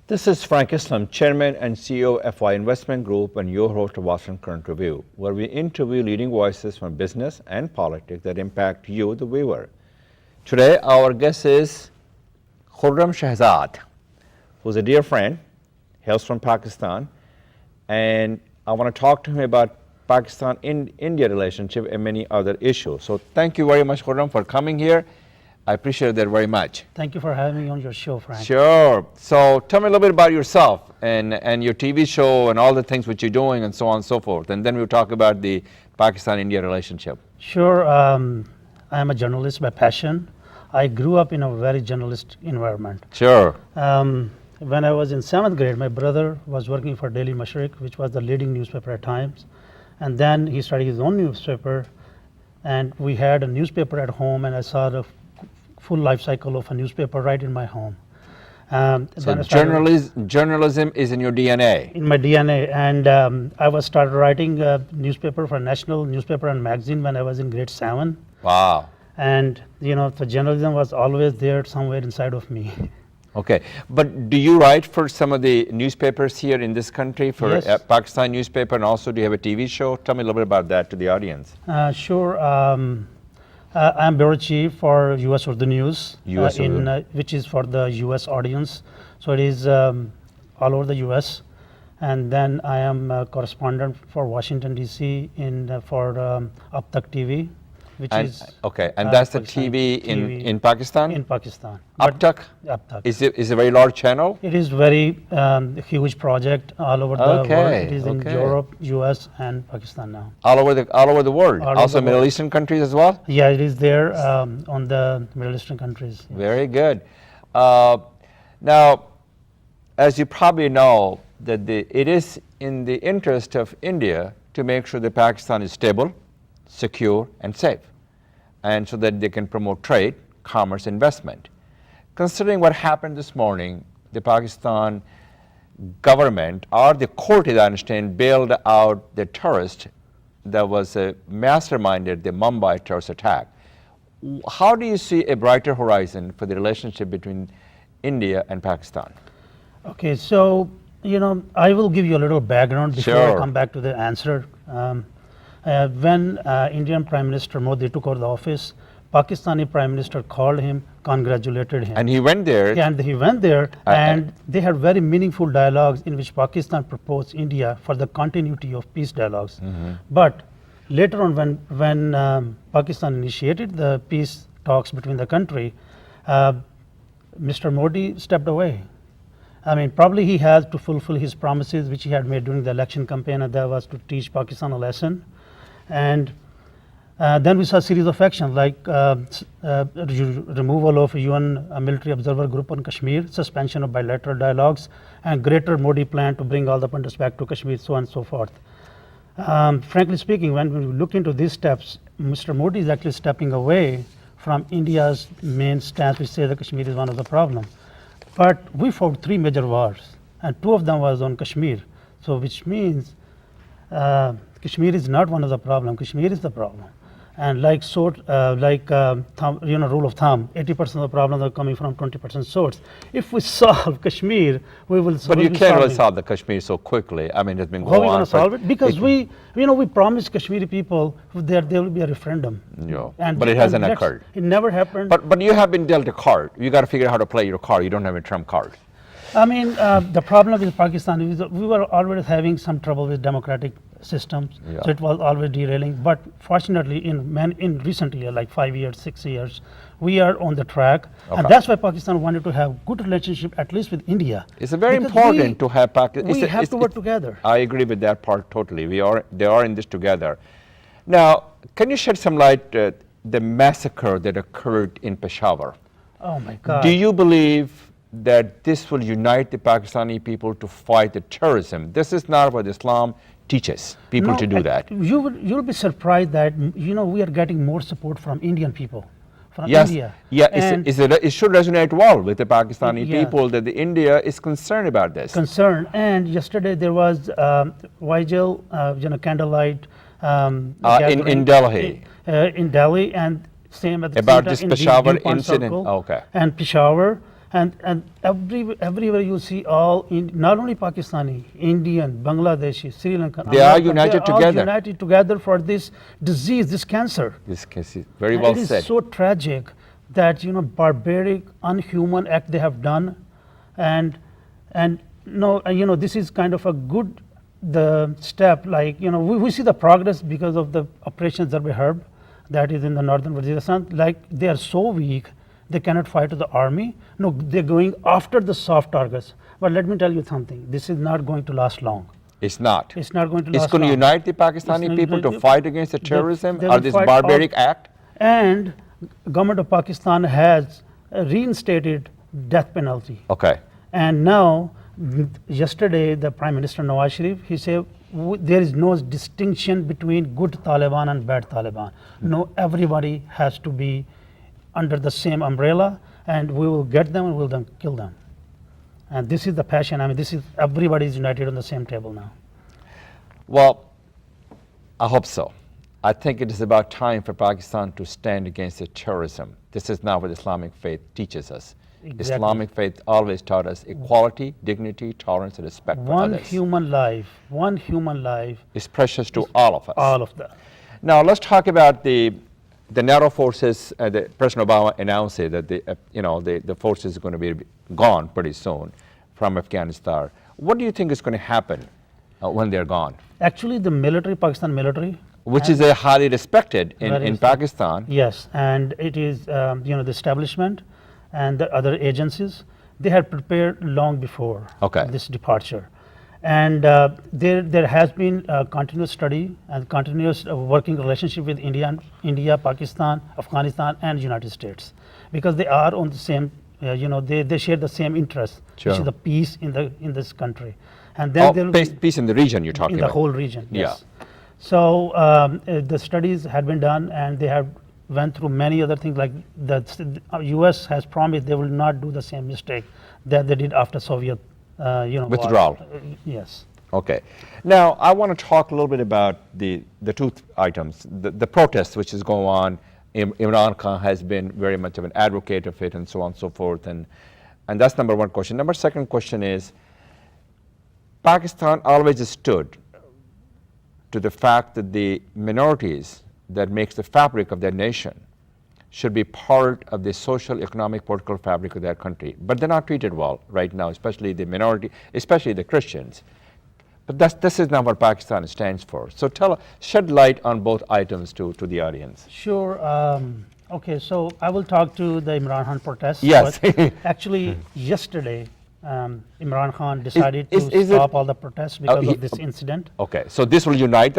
This is Frank Islam, Chairman and CEO of FY Investment Group and your host of Washington Current Review, where we interview leading voices from business and politics that impact you, the viewer. Today, our guest is Khurram Shahzad, who's a dear friend, hails from Pakistan, and I want to talk to him about Pakistan-India relationship and many other issues. So thank you very much, Khurram, for coming here. I appreciate that very much. Thank you for having me on your show, Frank. Sure. So tell me a little bit about yourself and your TV show and all the things which you're doing and so on and so forth. And then we'll talk about the Pakistan-India relationship. Sure. I am a journalist by passion. I grew up in a very journalist environment. Sure. When I was in 7th grade, my brother was working for Daily Mashriq, which was the leading newspaper at times. And then he started his own newspaper. And we had a newspaper at home, and I saw the full life cycle of a newspaper right in my home. So journalism is in your DNA? In my DNA, and I was started writing a newspaper for national newspaper and magazine when I was in grade 7. Wow. And you know, the journalism was always there somewhere inside of me. Okay, but do you write for some of the newspapers here in this country, for Yes. Pakistan newspaper, and also do you have a TV show? Tell me a little bit about that to the audience. Sure. I'm bureau chief for US Urdu News, US Urdu. Which is for the US audience. So it is all over the US. And then I am a correspondent for Washington DC for Ab Tak TV, which is okay, and that's the Pakistan TV in Pakistan? In Pakistan. Ab Tak? Ab Tak. Is it a very large channel? It is very huge project all over the world. It is in Okay. Europe, US, and Pakistan now. All over the world. All over Also the Middle world. Eastern countries as well? Yeah, it is there on the Middle Eastern countries. Very good. Now, as you probably know, that it is in the interest of India to make sure that Pakistan is stable, secure, and safe, and so that they can promote trade, commerce, investment. Considering what happened this morning, the Pakistan government, or the court, as I understand, bailed out the terrorist that was masterminded the Mumbai terrorist attack. How do you see a brighter horizon for the relationship between India and Pakistan? Okay, so you know, I will give you a little background before Sure. I come back to the answer. When Indian Prime Minister Modi took over the office, Pakistani Prime Minister called him, congratulated him. And he went there. Yeah, and he went there, and they had very meaningful dialogues in which Pakistan proposed India for the continuity of peace dialogues. But later on, when Pakistan initiated the peace talks between the country, Mr. Modi stepped away. I mean, probably he has to fulfill his promises which he had made during the election campaign, and that was to teach Pakistan a lesson. And then we saw a series of actions like removal of UN military observer group on Kashmir, suspension of bilateral dialogues, and greater Modi plan to bring all the pointers back to Kashmir, so on and so forth. Frankly speaking, when we look into these steps, Mr. Modi is actually stepping away from India's main stance, which says that Kashmir is one of the problems. But we fought 3 major wars, and 2 of them was on Kashmir. So which means Kashmir is not one of the problems. Kashmir is the problem. And like rule of thumb, 80% of the problems are coming from 20% source. If we solve Kashmir, we will. But you can't really solve the Kashmir so quickly. I mean, it's been going on. How are we going to solve it? Because we promised Kashmiri people that there will be a referendum. Yeah, but it hasn't occurred. It never happened. But you have been dealt a card. You got to figure out how to play your card. You don't have a trump card. I mean, the problem with Pakistan is that we were always having some trouble with democratic systems, so it was always derailing. But fortunately, in recent years, like 5 years, 6 years, we are on the track, and that's why Pakistan wanted to have good relationship at least with India. It's very important to have Pakistan. We have to work together. I agree with that part totally. They are in this together. Now, can you shed some light the massacre that occurred in Peshawar? Oh my God! Do you believe that this will unite the Pakistani people to fight the terrorism? This is not what Islam teaches people to do that. You'll be surprised that we are getting more support from Indian people, from India. Yeah, it should resonate well with the Pakistani people that India is concerned about this. And yesterday there was vigil, candlelight in Delhi. In Delhi, and same at the about same this time Peshawar in incident. Circle Okay. And Peshawar. And everywhere you see not only Pakistani, Indian, Bangladeshi, Sri Lankan, They are American, united they are all together. united together for this disease, this cancer. This case is very And well it is said. so tragic that barbaric, unhuman act they have done, and no, this is kind of a good the step. Like we see the progress because of the operations that we heard, that is in the northern Waziristan. Like they are so weak, they cannot fight the army. No, they're going after the soft targets. But let me tell you something: this is not going to last long. It's not. It's not going to It's last going to long. unite the Pakistani It's people to not- fight against the they- terrorism they or will this fight barbaric all- act? And government of Pakistan has reinstated death penalty. Okay. And now, yesterday, the Prime Minister Nawaz Sharif, he said there is no distinction between good Taliban and bad Taliban. No, everybody has to be under the same umbrella, and we will get them and we'll then kill them. And this is the passion. I mean, this is everybody is united on the same table now. Well, I hope so. I think it is about time for Pakistan to stand against the terrorism. This is not what Islamic faith teaches us. Exactly. Islamic faith always taught us equality, dignity, tolerance, and respect for One others. human life, It's precious to all of us. all of that. Now let's talk about the NATO forces. President Obama announced it that the forces are going to be gone pretty soon from Afghanistan. What do you think is going to happen when they're gone? Actually, the military, Pakistan military, Which is a highly respected Very in respected. Pakistan. yes, and it is the establishment and the other agencies, they had prepared long before Okay. this departure. And there has been a continuous study and continuous working relationship with India, Pakistan, Afghanistan, and United States, because they are on the same, they share the same interests, Sure. which is the peace in this country. And then there will be Peace in the region you're talking in the about. whole region. Yeah. Yes. So the studies had been done, and they have went through many other things. Like the U.S. has promised they will not do the same mistake that they did after Soviet, war. Withdrawal. Yes. Okay. Now, I want to talk a little bit about the two items. The protests which is going on. Imran Khan has been very much of an advocate of it and so on and so forth. And that's number one question. Second question is, Pakistan always stood to the fact that the minorities that makes the fabric of their nation should be part of the social, economic, political fabric of their country. But they're not treated well right now, especially the minority, especially the Christians. But this is not what Pakistan stands for. So shed light on both items to the audience. Sure. Okay. So I will talk to the Imran Khan protests. Yes. But actually, yesterday, Imran Khan decided is to it- stop all the protests because he- of this incident. Okay, so this will unite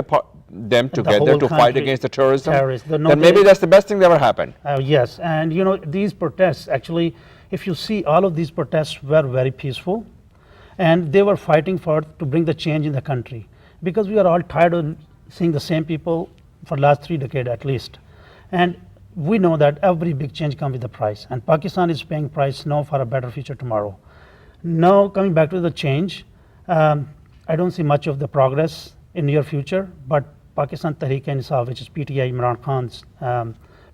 them together whole to fight country. against the terrorism? Terrorists. Then maybe that's the best thing that ever happened. Yes, and these protests, actually, if you see, all of these protests were very peaceful, and they were fighting to bring the change in the country, because we are all tired of seeing the same people for last 3 decades at least. And we know that every big change comes with a price, and Pakistan is paying price now for a better future tomorrow. Now, coming back to the change, I don't see much of the progress in near future, but Pakistan Tehreek-e-Insaf, which is PTI, Imran Khan's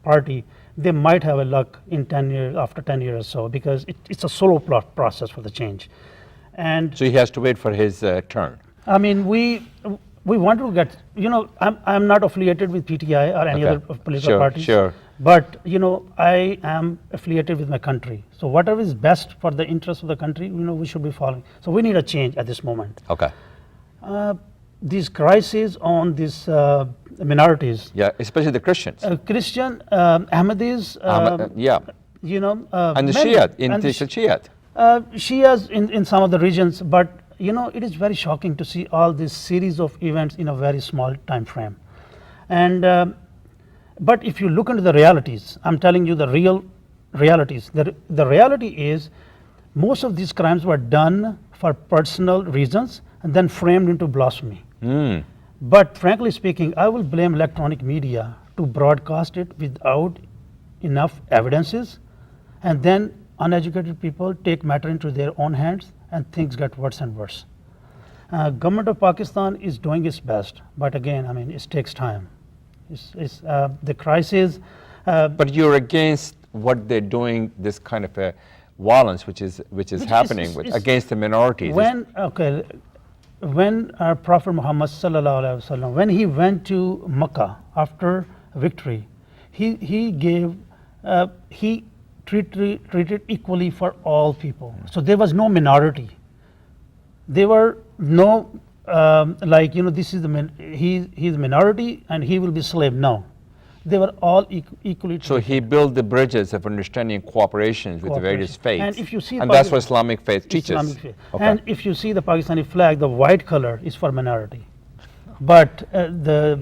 party, they might have a luck in 10 years, after 10 years or so, because it's a slow process for the change. And So he has to wait for his turn. I mean, we want to get, I'm not affiliated with PTI or any Okay. other political Sure, parties. sure. But, I am affiliated with my country. So whatever is best for the interest of the country, we should be following. So we need a change at this moment. Okay. These crises on these minorities, Yeah, especially the Christians. Christian, Ahmadis, Yeah. And the many- Shiite, in and the the Shiite. Shias in some of the regions, but it is very shocking to see all this series of events in a very small time frame. And but if you look into the realities, I'm telling you the real realities. The reality is most of these crimes were done for personal reasons and then framed into blasphemy. But frankly speaking, I will blame electronic media to broadcast it without enough evidences, and then uneducated people take matter into their own hands, and things get worse and worse. Government of Pakistan is doing its best, but again, I mean, it takes time. The crisis. But you're against what they're doing, this kind of a violence which is happening against the minorities. When our Prophet Muhammad sallallahu alaihi wasallam, when he went to Makkah after victory, he treated equally for all people. So there was no minority. There were no this is he's minority and he will be slave. No, they were all equally treated. So he built the bridges of understanding and cooperation with the various faiths. And if you see, that's what Islamic faith teaches. Islamic faith. Okay. And if you see the Pakistani flag, the white color is for minority, but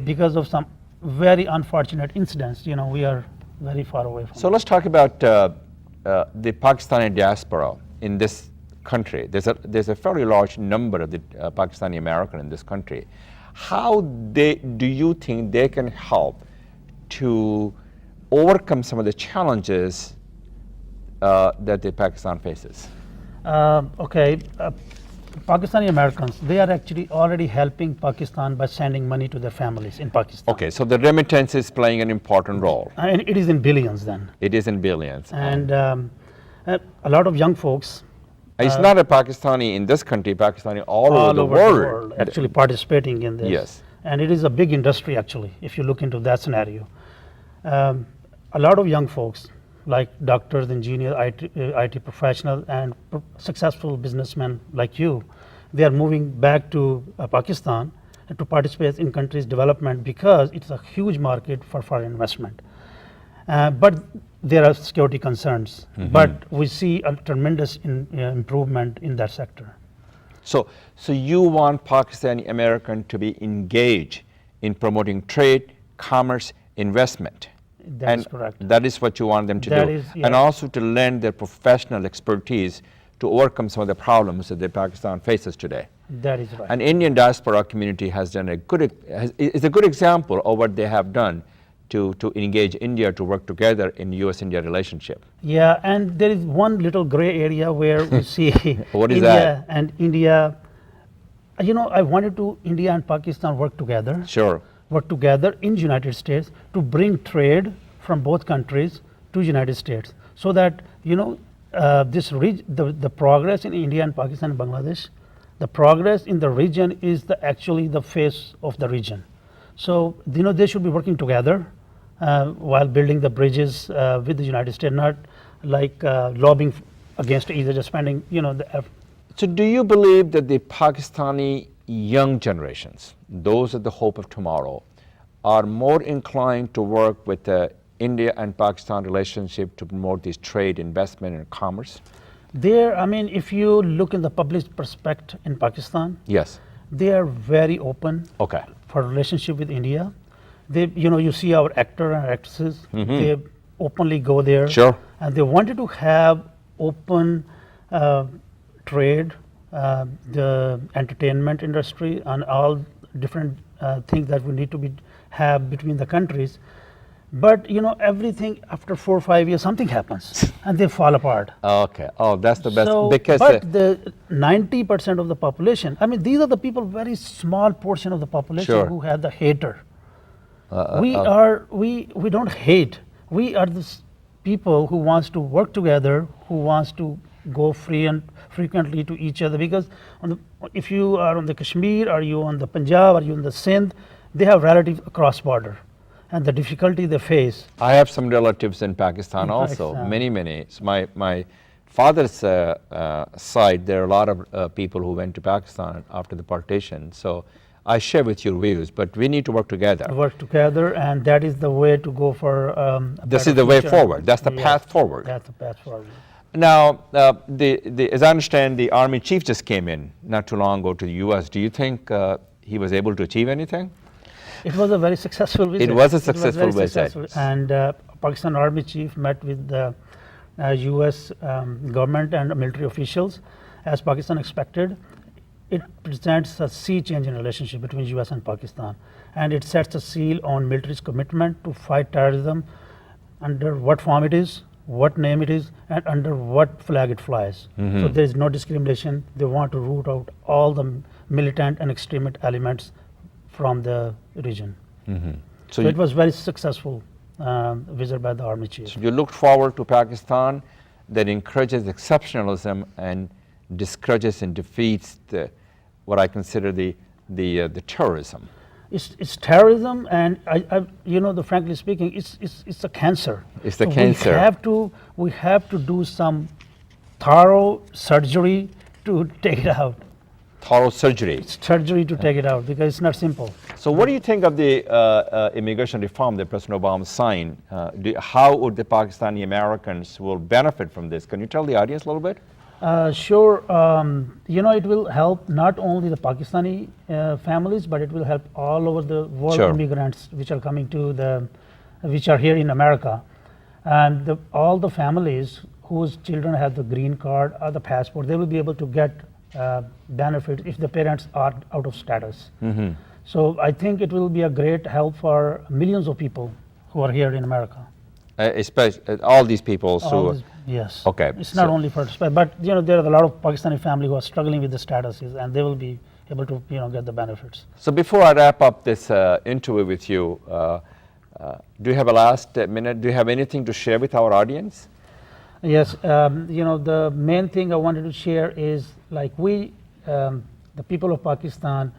because of some very unfortunate incidents, we are very far away from. So let's talk about the Pakistani diaspora in this country. There's a fairly large number of the Pakistani American in this country. How do you think they can help to overcome some of the challenges that the Pakistan faces? Pakistani Americans, they are actually already helping Pakistan by sending money to their families in Pakistan. Okay, so the remittance is playing an important role. And it is in billions then. It is in billions. And a lot of young folks. It's not a Pakistani in this country, Pakistani all over the world actually participating in this. Yes. And it is a big industry actually, if you look into that scenario. A lot of young folks, like doctors, engineers, IT professionals, and successful businessmen like you, they are moving back to Pakistan to participate in country's development because it's a huge market for foreign investment. But there are security concerns, but we see a tremendous improvement in that sector. So you want Pakistani American to be engaged in promoting trade, commerce, investment. That is correct. That is what you want them to do. And also to lend their professional expertise to overcome some of the problems that Pakistan faces today. That is right. An Indian diaspora community has done is a good example of what they have done to engage India to work together in US-India relationship. Yeah, and there is one little gray area where we see what is India that? And India. I wanted to India and Pakistan work together. Sure. Work together in United States to bring trade from both countries to United States, so that the progress in India and Pakistan and Bangladesh, the progress in the region is actually the face of the region. So they should be working together while building the bridges with the United States, not like lobbying against either, just spending So do you believe that the Pakistani young generations, those are the hope of tomorrow, are more inclined to work with the India and Pakistan relationship to promote this trade, investment, and commerce? If you look in the public perspective in Pakistan, yes, they are very open for relationship with India. They, you see our actors and actresses, they openly go there. Sure. And they wanted to have open trade, the entertainment industry, and all different things that we need to have between the countries. But everything after 4 or 5 years, something happens and they fall apart. Okay. Oh, that's the best. So, because but the 90% of the population, these are the people, very small portion of the population who have the hater. We don't hate. We are the people who wants to work together, who wants to go free and frequently to each other, because if you are on the Kashmir, or you on the Punjab, or you on the Sindh, they have relatives across border, and the difficulty they face. I have some relatives in Pakistan also, many. So my father's side, there are a lot of people who went to Pakistan after the partition. So I share with your views, but we need to work together. Work together, and that is the way to go for. This is the way forward. That's the path forward. That's the path forward. Now, as I understand, the Army chief just came in not too long ago to the U.S. Do you think he was able to achieve anything? It was a very successful visit. It was a successful visit. And Pakistan Army chief met with the U.S. government and military officials, as Pakistan expected. It presents a sea change in relationship between U.S. and Pakistan, and it sets a seal on military's commitment to fight terrorism, under what form it is, what name it is, and under what flag it flies. So there is no discrimination. They want to root out all the militant and extremist elements from the region. So it was very successful visit by the Army chief. So you looked forward to Pakistan that encourages exceptionalism and discourages and defeats what I consider the terrorism. It's terrorism, and frankly speaking, it's a cancer. It's the cancer. We have to do some thorough surgery to take it out. Thorough surgery. It's surgery to take it out because it's not simple. So what do you think of the immigration reform that President Obama signed? How would the Pakistani Americans will benefit from this? Can you tell the audience a little bit? Sure. It will help not only the Pakistani families, but it will help all over the world Sure. immigrants which are coming which are here in America. And all the families whose children have the green card or the passport, they will be able to get benefit if the parents are out of status. Mm-hmm. So I think it will be a great help for millions of people who are here in America. Especially all these people. Yes. Okay. It's not only for, but there are a lot of Pakistani family who are struggling with the statuses, and they will be able to get the benefits. So before I wrap up this interview with you, do you have a last minute? Do you have anything to share with our audience? Yes. The main thing I wanted to share is like we, the people of Pakistan,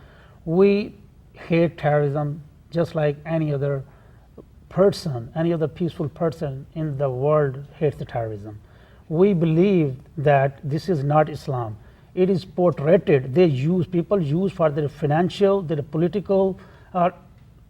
we hate terrorism just like any other person, any other peaceful person in the world hates the terrorism. We believe that this is not Islam. It is portrayed. People use for their financial, their political,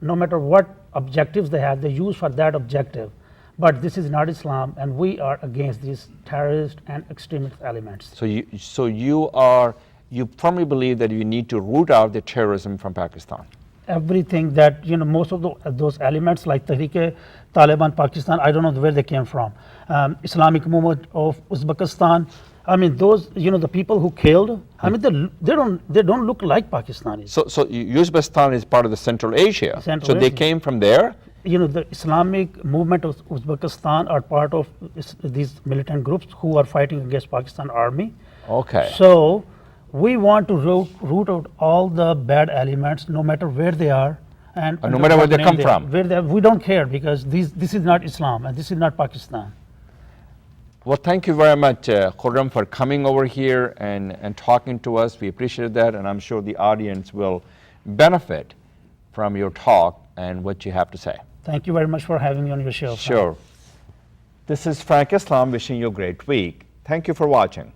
no matter what objectives they have, they use for that objective. But this is not Islam, and we are against these terrorist and extremist elements. So you firmly believe that you need to root out the terrorism from Pakistan. Everything that most of those elements like Tehreek-e-Taliban Pakistan, I don't know where they came from. Islamic Movement of Uzbekistan. I mean, those the people who killed. I mean, they don't look like Pakistanis. So Uzbekistan is part of the Central Asia. So they came from there. The Islamic Movement of Uzbekistan are part of these militant groups who are fighting against Pakistan army. Okay. So we want to root out all the bad elements, no matter where they are, and no matter where they come from. We don't care because this is not Islam and this is not Pakistan. Well, thank you very much, Khurram, for coming over here and talking to us. We appreciate that, and I'm sure the audience will benefit from your talk and what you have to say. Thank you very much for having me on your show. Sure. This is Frank Islam wishing you a great week. Thank you for watching.